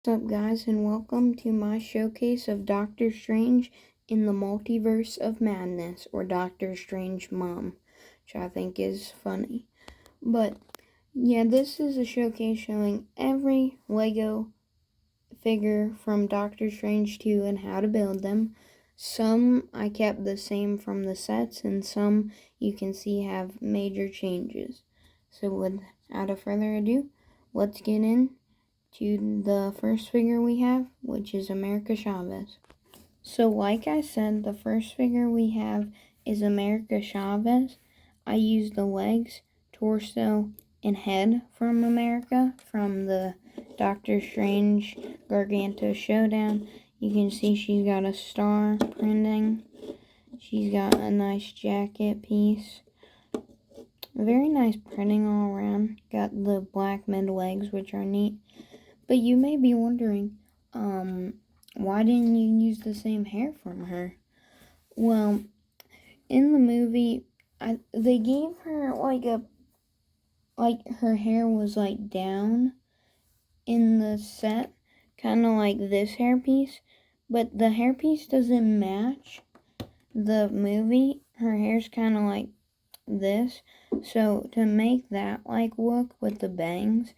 What's up, guys, and welcome to my showcase of Doctor Strange in the Multiverse of Madness, or Doctor Strange Mom, which I think is funny. But yeah, this is a showcase showing every Lego figure from Doctor Strange 2 and how to build them. Some I kept the same from the sets, and some you can see have major changes. So without further ado, let's get in to the first figure we have, which is America Chavez. So like I said, the first figure we have is America Chavez. I used the legs, torso, and head from America from the Doctor Strange Gargantua Showdown. You can see she's got a star printing. She's got a nice jacket piece. Very nice printing all around. Got the black mid legs, which are neat. But you may be wondering, why didn't you use the same hair from her? Well, in the movie, they gave her her hair was down in the set, kind of like this hairpiece, but the hairpiece doesn't match the movie. Her hair's kind of like this, so to make that look with the bangs,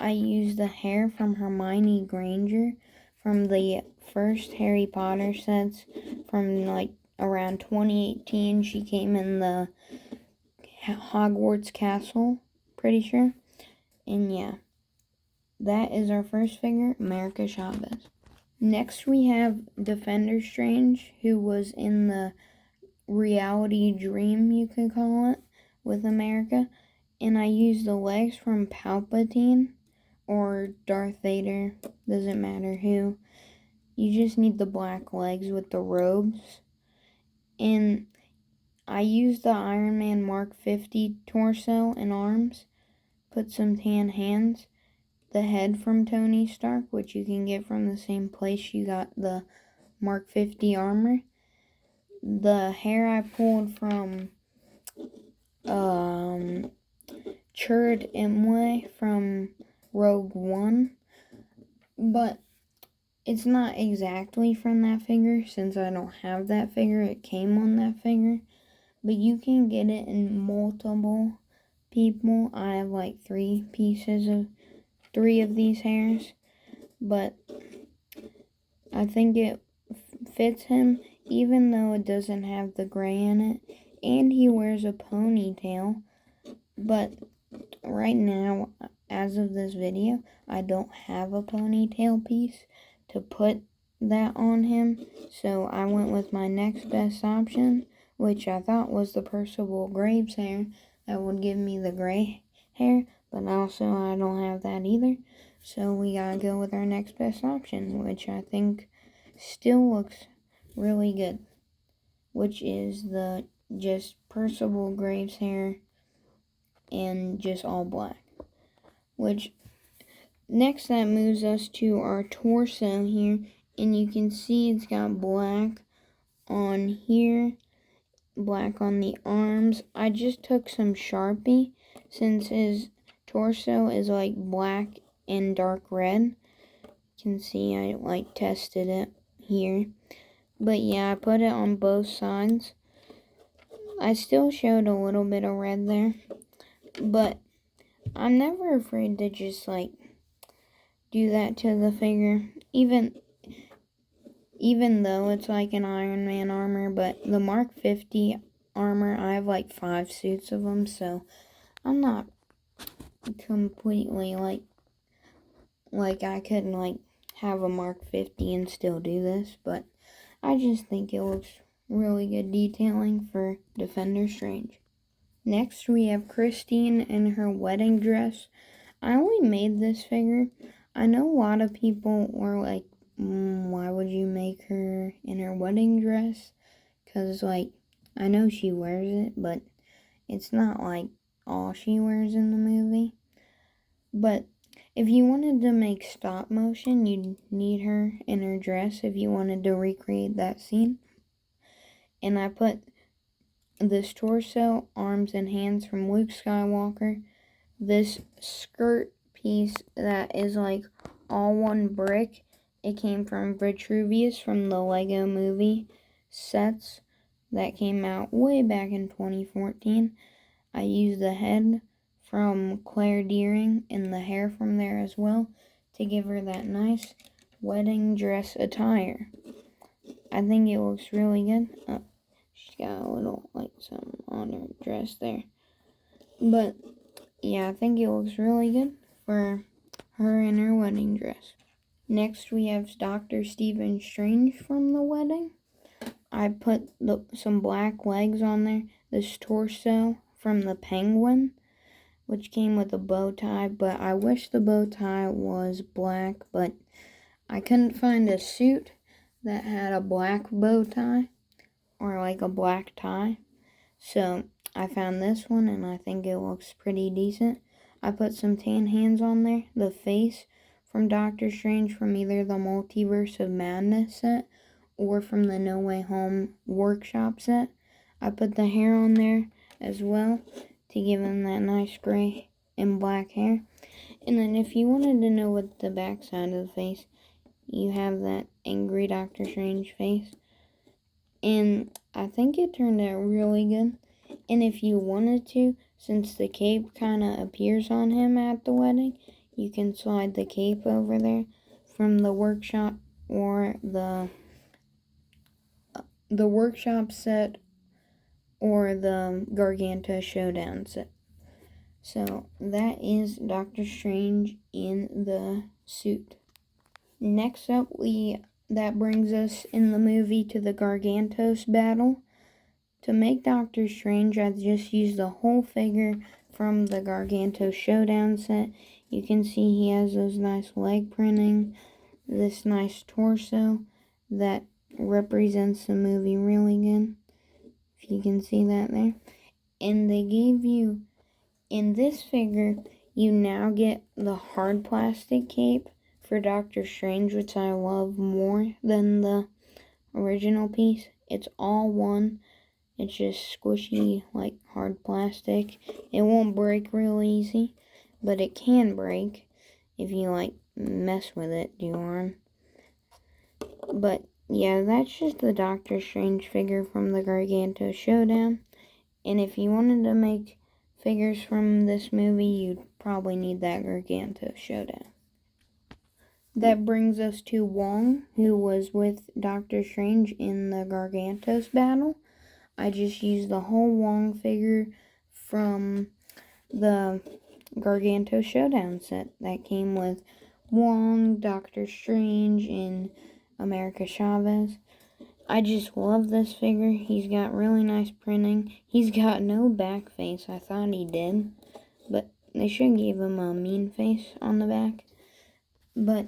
I used the hair from Hermione Granger from the first Harry Potter sets from around 2018. She came in the Hogwarts Castle, pretty sure. And yeah, that is our first figure, America Chavez. Next we have Defender Strange, who was in the reality dream, you could call it, with America. And I used the legs from Palpatine or Darth Vader, doesn't matter who. You just need the black legs with the robes. And I used the Iron Man Mark 50 torso and arms, put some tan hands, the head from Tony Stark, which you can get from the same place you got the Mark 50 armor. The hair I pulled from Chirrut Imwe from Rogue One, but it's not exactly from that figure since I don't have that figure. It came on that figure, but you can get it in multiple people. I have like three of these hairs, but I think it fits him even though it doesn't have the gray in it, and he wears a ponytail. But right now, as of this video, I don't have a ponytail piece to put that on him, so I went with my next best option, which I thought was the Percival Graves hair that would give me the gray hair, but also I don't have that either, so we gotta go with our next best option, which I think still looks really good, which is the just Percival Graves hair and just all black. Which next that moves us to our torso here, and you can see it's got black on here, black on the arms. I just took some Sharpie since his torso is like black and dark red. You can see I tested it here. But yeah, I put it on both sides. I still showed a little bit of red there, but I'm never afraid to just do that to the figure, even though it's like an Iron Man armor. But the Mark 50 armor, I have like 5 suits of them, so I'm not completely like I couldn't have a Mark 50 and still do this, but I just think it looks really good detailing for Defender Strange. Next we have Christine in her wedding dress. I only made this figure. I know a lot of people were like, why would you make her in her wedding dress? Because I know she wears it, but it's not like all she wears in the movie. But if you wanted to make stop motion, you'd need her in her dress if you wanted to recreate that scene. And I put this torso, arms, and hands from Luke Skywalker. This skirt piece that is all one brick. It came from Vitruvius from the Lego movie sets that came out way back in 2014. I used the head from Claire Deering and the hair from there as well to give her that nice wedding dress attire. I think it looks really good. Oh, she's got a little, like, something on her dress there. But, yeah, I think it looks really good for her in her wedding dress. Next, we have Dr. Stephen Strange from the wedding. I put some black legs on there. This torso from the Penguin, which came with a bow tie, but I wish the bow tie was black, but I couldn't find a suit that had a black bow tie or like a black tie. So I found this one and I think it looks pretty decent. I put some tan hands on there, the face from Doctor Strange from either the Multiverse of Madness set or from the No Way Home workshop set. I put the hair on there as well to give him that nice gray and black hair. And then if you wanted to know what the back side of the face, you have that angry Doctor Strange face. And I think it turned out really good. And if you wanted to, since the cape kind of appears on him at the wedding, you can slide the cape over there from the workshop or the workshop set or the Gargantua Showdown set. So that is Doctor Strange in the suit. Next up, that brings us in the movie to the Gargantos battle. To make Doctor Strange, I just used the whole figure from the Gargantos Showdown set. You can see he has those nice leg printing, this nice torso that represents the movie really good. If you can see that there. And they gave you, in this figure, you now get the hard plastic cape for Doctor Strange, which I love more than the original piece. It's all one. It's just squishy, like hard plastic. It won't break real easy, but it can break if you like mess with it, Dion. But yeah, that's just the Doctor Strange figure from the Gargantua Showdown. And if you wanted to make figures from this movie, you'd probably need that Gargantua Showdown. That brings us to Wong, who was with Doctor Strange in the Gargantos battle. I just used the whole Wong figure from the Gargantos Showdown set that came with Wong, Doctor Strange, and America Chavez. I just love this figure. He's got really nice printing. He's got no back face. I thought he did, but they should give him a mean face on the back. But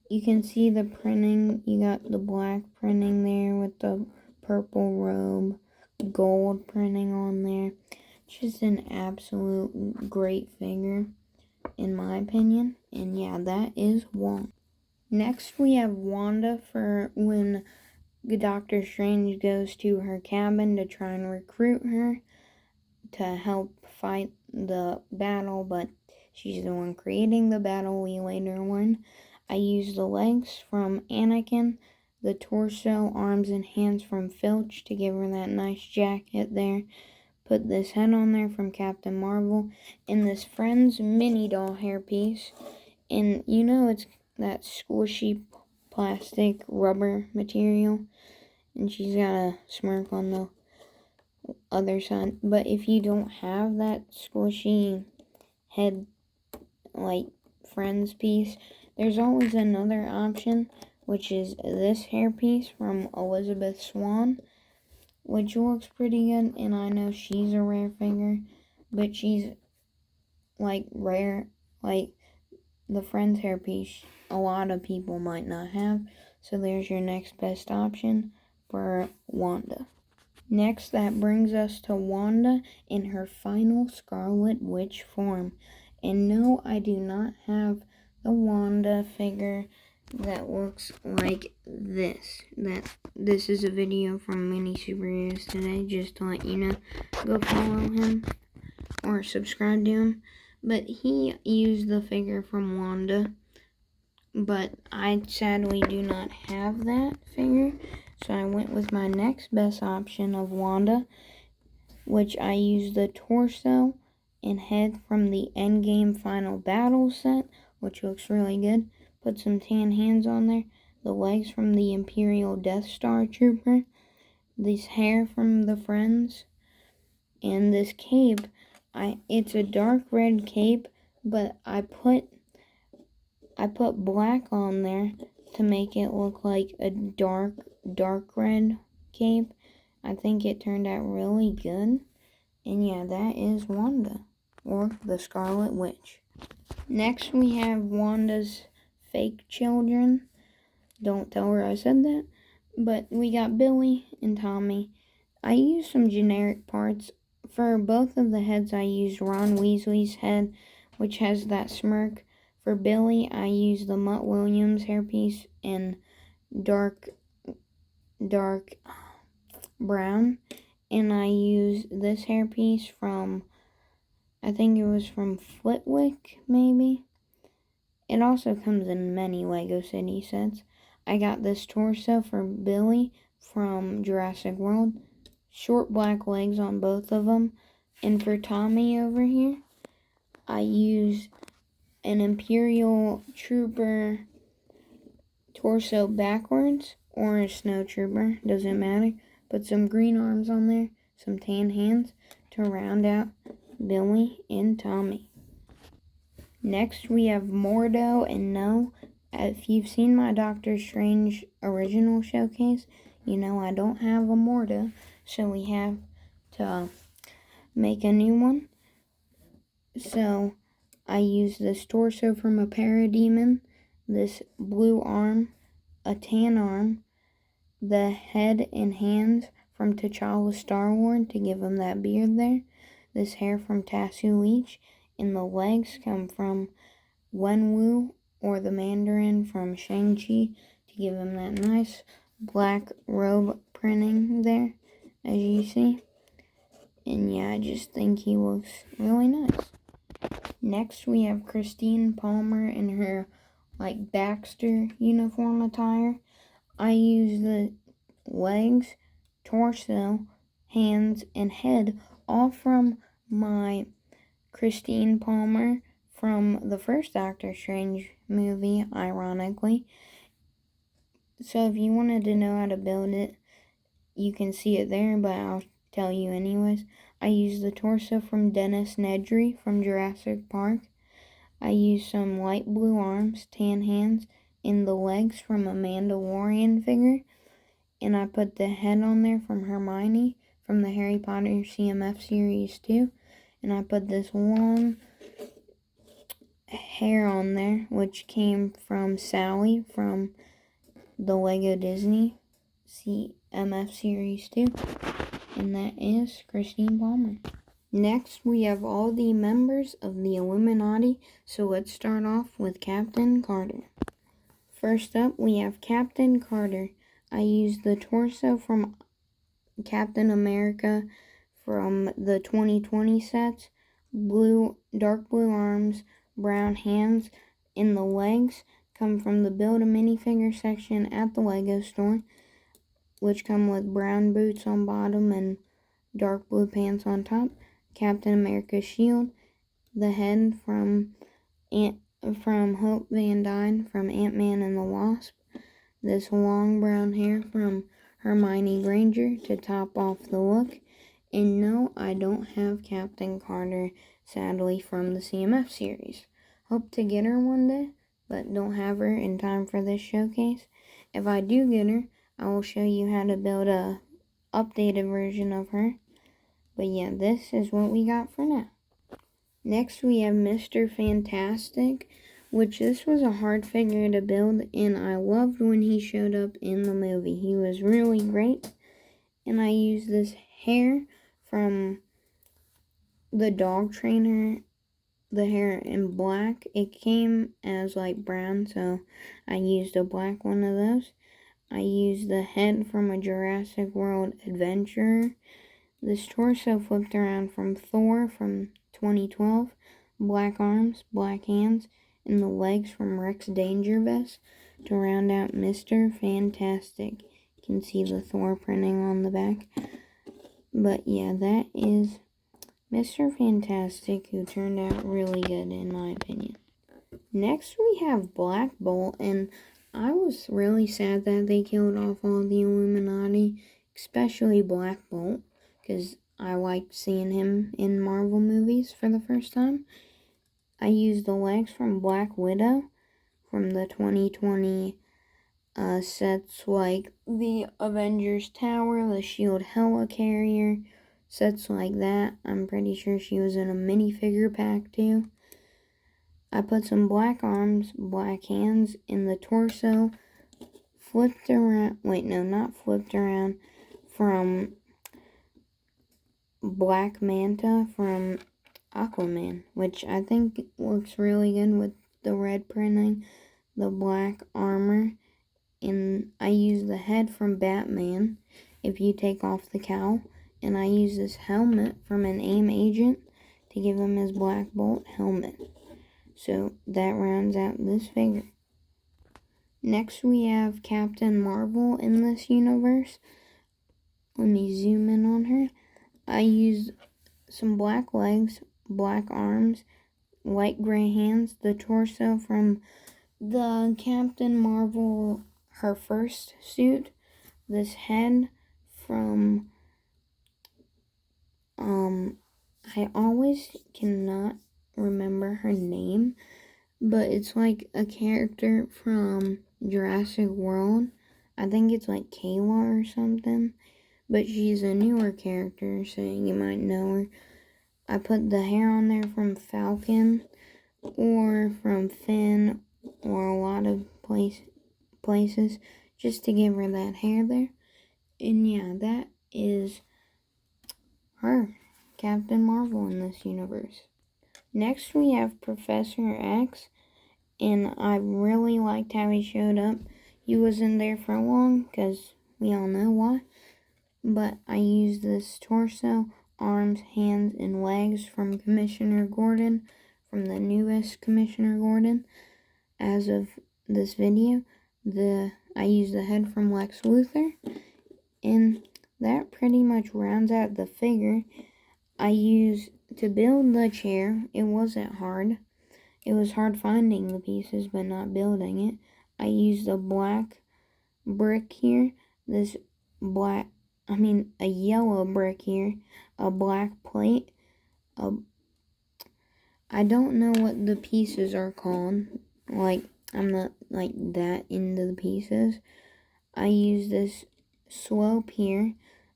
you can see the printing. You got the black printing there with the purple robe, gold printing on there. Just an absolute great figure, in my opinion. And yeah, that is Wong. Next, we have Wanda for when Doctor Strange goes to her cabin to try and recruit her to help fight the battle, but she's the one creating the battle we later learn. I used the legs from Anakin, the torso, arms, and hands from Filch to give her that nice jacket there. Put this head on there from Captain Marvel, and this Friends mini doll hairpiece. And you know it's that squishy plastic rubber material. And she's got a smirk on the other side. But if you don't have that squishy head, like, Friends piece, there's always another option, which is this hairpiece from Elizabeth Swann, which looks pretty good. And I know she's a rare figure, but she's, like, rare. Like, the Friends hairpiece, a lot of people might not have. So there's your next best option for Wanda. Next, that brings us to Wanda in her final Scarlet Witch form. And no, I do not have the Wanda figure that looks like this. This is a video from Mini Superheroes Today, just to let you know. Go follow him or subscribe to him. But he used the figure from Wanda but I sadly do not have that figure, so I went with my next best option of Wanda, which I used the torso and head from the Endgame Final Battle set, which looks really good. Put some tan hands on there, the legs from the Imperial Death Star Trooper, this hair from the Friends, and this cape. It's a dark red cape, but I put black on there to make it look like a dark red cape. I think it turned out really good. And yeah, that is Wanda, or the Scarlet Witch. Next we have Wanda's fake children. Don't tell her I said that. But we got Billy and Tommy. I used some generic parts. For both of the heads I used Ron Weasley's head, which has that smirk. For Billy, I used the Mutt Williams hairpiece in dark brown. And I used this hairpiece from, I think it was from Flitwick, maybe. It also comes in many Lego City sets. I got this torso for Billy from Jurassic World. Short black legs on both of them. And for Tommy over here, I used an Imperial Trooper torso backwards, or a Snow Trooper, doesn't matter. Put some green arms on there, some tan hands to round out Billy and Tommy. Next we have Mordo and No. If you've seen my Doctor Strange original showcase, you know I don't have a Mordo, so we have to make a new one. So I used this torso from a Parademon, this blue arm, a tan arm, the head and hands from T'Challa Star-Lord to give him that beard there, this hair from Tasu Leech, and the legs come from Wenwu, or the Mandarin from Shang-Chi, to give him that nice black robe printing there, as you see. And yeah, I just think he looks really nice. Next we have Christine Palmer in her like Baxter uniform attire. I use the legs, torso, hands, and head all from my Christine Palmer from the first Doctor Strange movie, ironically. So if you wanted to know how to build it, you can see it there, but I'll tell you anyways. I used the torso from Dennis Nedry from Jurassic Park. I used some light blue arms, tan hands, and the legs from a Mandalorian figure. And I put the head on there from Hermione from the Harry Potter CMF series too. And I put this long hair on there, which came from Sally from the Lego Disney CMF series too. And that is Christine Palmer. Next, we have all the members of the Illuminati, so let's start off with Captain Carter. First up, we have Captain Carter. I used the torso from Captain America from the 2020 sets, dark blue arms, brown hands, and the legs come from the Build a Minifigure section at the Lego store, which come with brown boots on bottom and dark blue pants on top. Captain America's shield, the head from Hope Van Dyne from Ant-Man and the Wasp, this long brown hair from Hermione Granger to top off the look. And no, I don't have Captain Carter, sadly, from the CMF series. Hope to get her one day, but don't have her in time for this showcase. If I do get her, I will show you how to build a updated version of her. But yeah, this is what we got for now. Next we have Mr. Fantastic, which this was a hard figure to build, and I loved when he showed up in the movie. He was really great. And I used this hair from the dog trainer, the hair in black. It came as like brown, so I used a black one of those. I used the head from a Jurassic World Adventurer. This torso flipped around from Thor from 2012. Black arms, black hands, and the legs from Rex Danger Vest to round out Mr. Fantastic. You can see the Thor printing on the back. But yeah, that is Mr. Fantastic, who turned out really good in my opinion. Next we have Black Bolt, and I was really sad that they killed off all the Illuminati, especially Black Bolt, because I liked seeing him in Marvel movies for the first time. I used the legs from Black Widow from the 2020 sets like the Avengers Tower, the Shield Helicarrier, sets like that. I'm pretty sure she was in a minifigure pack too. I put some black arms, black hands in the torso, flipped around, wait no, not flipped around, from Black Manta from Aquaman, which I think looks really good with the red printing, the black armor, and I use the head from Batman if you take off the cowl, and I use this helmet from an AIM agent to give him his Black Bolt helmet. So that rounds out this figure. Next we have Captain Marvel in this universe. Let me zoom in on her. I used some black legs, black arms, light gray hands, the torso from the Captain Marvel, her first suit, this head from, I always cannot remember her name, but it's like a character from Jurassic World. I think it's like Kayla or something, but she's a newer character, so you might know her. I put the hair on there from Falcon or from Finn or a lot of places just to give her that hair there. And yeah, that is her, Captain Marvel in this universe. Next we have Professor X, and I really liked how he showed up. He wasn't there for long because we all know why. But I used this torso, arms, hands, and legs from Commissioner Gordon, from the newest Commissioner Gordon. As of this video, I used the head from Lex Luthor, and that pretty much rounds out the figure. I used, to build the chair, it wasn't hard. It was hard finding the pieces, but not building it. I used a black brick here, a yellow brick here, a black plate, I don't know what the pieces are called, like, I'm not, like, that into the pieces. I use this slope here,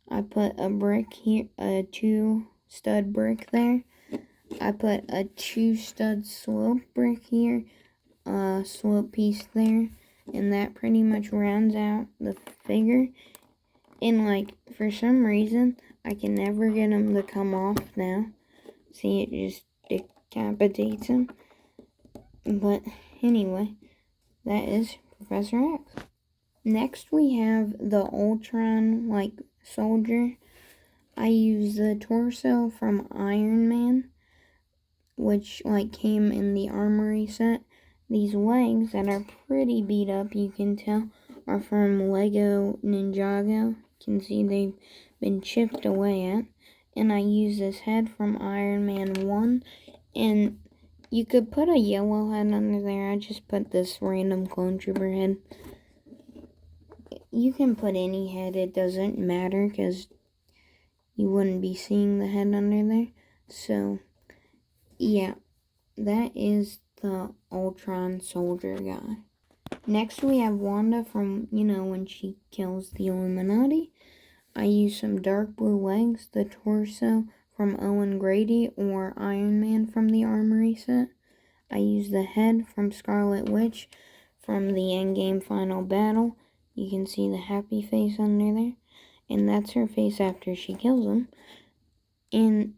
I put a brick here, a 2-stud brick there, I put a 2-stud slope brick here, a slope piece there, and that pretty much rounds out the figure. And like, for some reason, I can never get him to come off now. See, it just decapitates him. But anyway, that is Professor X. Next we have the Ultron, like, soldier. I use the torso from Iron Man, which, like, came in the armory set. These legs that are pretty beat up, you can tell, are from Lego Ninjago. You can see they've been chipped away at. And I use this head from Iron Man 1. And you could put a yellow head under there. I just put this random clone trooper head. You can put any head, it doesn't matter, because you wouldn't be seeing the head under there. So, yeah, that is the Ultron soldier guy. Next we have Wanda from, when she kills the Illuminati. I use some dark blue legs, the torso from Owen Grady or Iron Man from the Armory set. I use the head from Scarlet Witch from the Endgame Final Battle. You can see the happy face under there. And that's her face after she kills him. And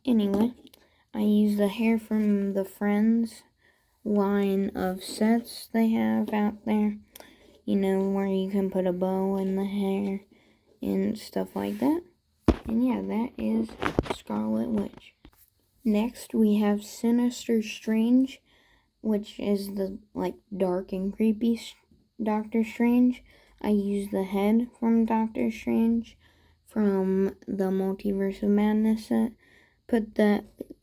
anyway, I use the hair from the Friends line of sets they have out there. Where you can put a bow in the hair and stuff like that. And yeah, that is Scarlet Witch. Next, we have Sinister Strange which is the dark and creepy Doctor Strange. I used the head from Doctor Strange from the Multiverse of Madness set. Put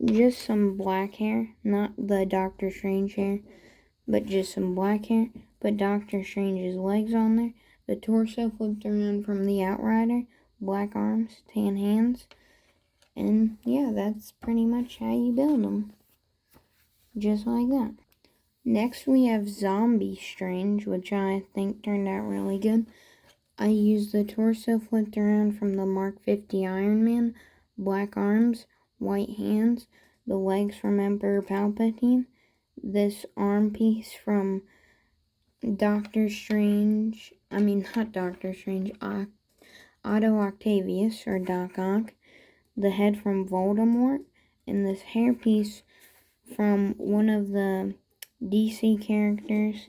just some black hair, not the Doctor Strange hair, but just some black hair. Put Doctor Strange's legs on there. The torso flipped around from the Outrider. Black arms, tan hands. And yeah, that's pretty much how you build them. Just like that. Next we have Zombie Strange, which I think turned out really good. I used the torso flipped around from the Mark 50 Iron Man. Black arms, white hands. The legs from Emperor Palpatine. This arm piece from Doctor Strange. Not Doctor Strange. Otto Octavius, or Doc Ock. The head from Voldemort. And this hairpiece from one of the DC characters.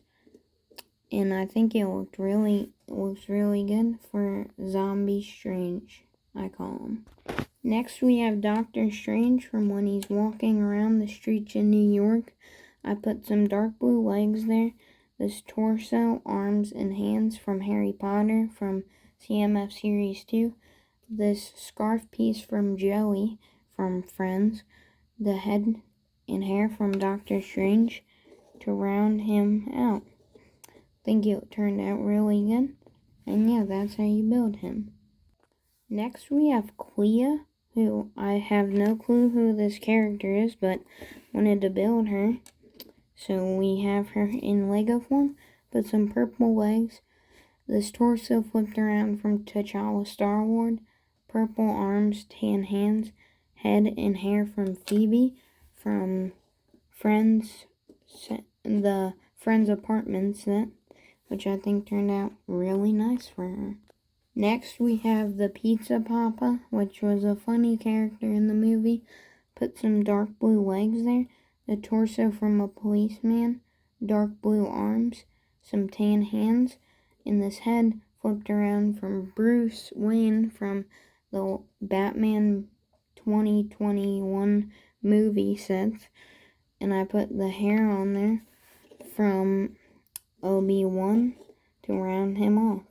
And I think it looks really good for Zombie Strange, I call him. Next we have Doctor Strange from when he's walking around the streets in New York. I put some dark blue legs there. This torso, arms, and hands from Harry Potter from CMF Series 2. This scarf piece from Joey from Friends. The head and hair from Doctor Strange to round him out. Think it turned out really good. And yeah, that's how you build him. Next we have Clea, who I have no clue who this character is, but wanted to build her. So we have her in Lego form. Put some purple legs. This torso flipped around from T'Challa Star-Lord. Purple arms, tan hands. Head and hair from Phoebe from Friends, the Friends apartment set, which I think turned out really nice for her. Next we have the Pizza Papa, which was a funny character in the movie. Put some dark blue legs there. The torso from a policeman. Dark blue arms. Some tan hands. And this head flipped around from Bruce Wayne from the Batman 2021 movie sets. And I put the hair on there from Obi-Wan to round him off,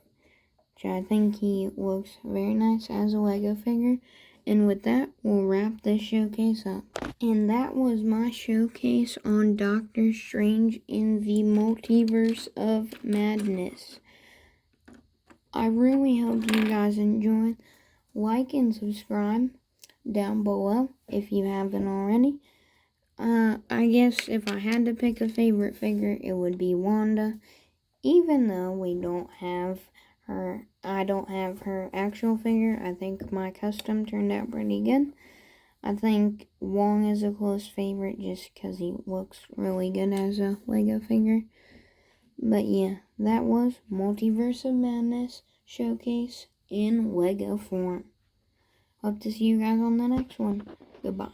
which I think he looks very nice as a Lego figure. And with that, we'll wrap this showcase up. And that was my showcase on Doctor Strange in the Multiverse of Madness. I really hope you guys enjoyed. Like and subscribe down below if you haven't already. I guess if I had to pick a favorite figure, it would be Wanda. Even though I don't have her actual figure, I think my custom turned out pretty good. I think Wong is a close favorite just because he looks really good as a Lego figure. But yeah, that was Multiverse of Madness showcase in Lego form. Hope to see you guys on the next one. Goodbye.